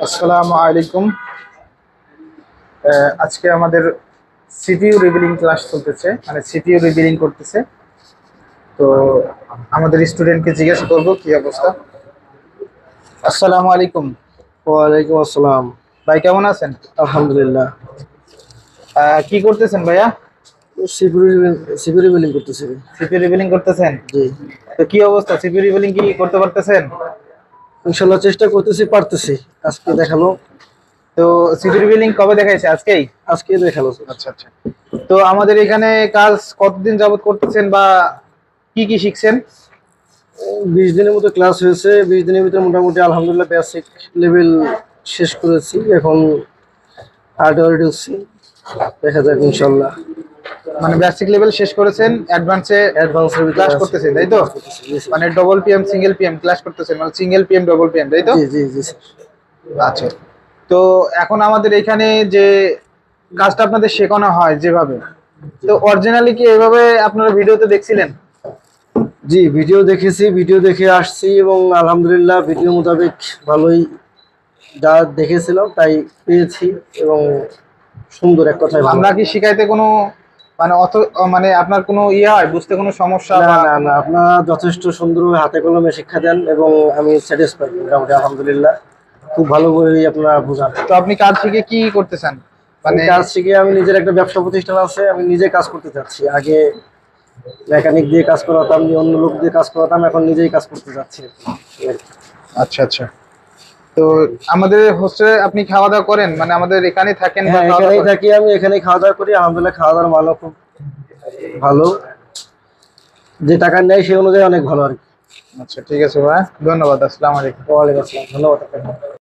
আসসালামু আলাইকুম। আজকে আমাদের সিপিইউ রিবিলিং ক্লাস চলতেছে, মানে সিপিইউ রিবিলিং করতেছে। তো আমাদের স্টুডেন্টকে জিজ্ঞেস করব কি অবস্থা। আসসালামু আলাইকুম ওয়ালাইকুম আসসালাম। ভাই, কেমন আছেন? আলহামদুলিল্লাহ। কি করতেছেন ভাইয়া? সিকিউরিটি বিলিং করতেছি। সিপিইউ রিবিলিং করতেছেন? জি, তো কি অবস্থা, সিপিইউ রিবিলিং কি করতে পারতেছেন? ইনশাল্লাহ চেষ্টা করতেছি, পারতেছি। আজকে আচ্ছা, দেখালো। তো সিপিইউ রিবিলিং কবে দেখাইছে? আজকেই? আজকে দেখালো। আচ্ছা আচ্ছা। তো আমাদের এখানে কাজ কতদিন যাবত করতেছেন বা কি কি শিখছেন? 20 দিনের মতো ক্লাস হয়েছে। 20 দিনের ভিতরে মোটামুটি আলহামদুলিল্লাহ বেসিক লেভেল শেষ করেছি। এখন হার্ডওয়্যারে ঢুকছি। দেখা যাক ইনশাল্লাহ। মানে বেসিক লেভেল শেষ করেছেন, অ্যাডভান্সে অ্যাডভান্সের ভিতরে ক্লাস আছি। করতেছেন, তাই তো? জি স্যার। মানে double PM single PM class করতেছেন, মানে সিঙ্গেল পিএম ডবল পিএম, তাই তো? জি জি জি স্যার। আচ্ছা। তো এখন আমাদের এখানে যে কাজটা আপনাদের শেখানো হয় যেভাবে, তো অরিজিনালি কি এভাবে আপনারা ভিডিওতে দেখছিলেন? জি, ভিডিও দেখেছি, ভিডিও দেখে আসছি এবং আলহামদুলিল্লাহ ভিডিও মোতাবেক ভালোই যা দেখেছিলাম তাই পেয়েছি এবং সুন্দর, এক কথায় ভালো। আমরা কি শিখাইতে কোনো মানে মানে আপনার কোনো ইয়ে হয়, বুঝতে কোনো সমস্যা না বা না না, আপনারা যথেষ্ট সুন্দরভাবে হাতে কলমে শিক্ষা দেন এবং আমি স্যাটিসফাইড মোটামুটি আলহামদুলিল্লাহ। খুব ভালো করেই আপনারা বোঝান। তো আপনি কাজ শিখে কি করতেছেন আমি মানে? কাজ শিখে, আমি নিজের একটা ব্যবসা প্রতিষ্ঠান আছে, আমি নিজে কাজ করতে চাচ্ছি। আগে মেকানিক দিয়ে কাজ করাতাম, অন্য লোক দিয়ে কাজ করাতাম, এখন নিজেই কাজ করতে চাচ্ছি। আচ্ছা আচ্ছা। তো আমাদের হোস্টেলে আপনি খাওয়া দাওয়া করেন, মানে আমাদের এখানেই থাকেন বা হ্যাঁ, খাওয়া দাওয়া এখানেই করেন? থাকি, আমি এখানেই খাওয়া দাওয়া করি। আলহামদুলিল্লাহ খাওয়া দাওয়ার মানও খুব ভালো। যে টাকা নেয় সেই অনুযায়ী অনেক ভালো আর কি। আচ্ছা, ঠিক আছে ভাই, ধন্যবাদ। আসসালামু আলাইকুম। ওয়ালাইকুম আসসালাম, ধন্যবাদ আপনাকে।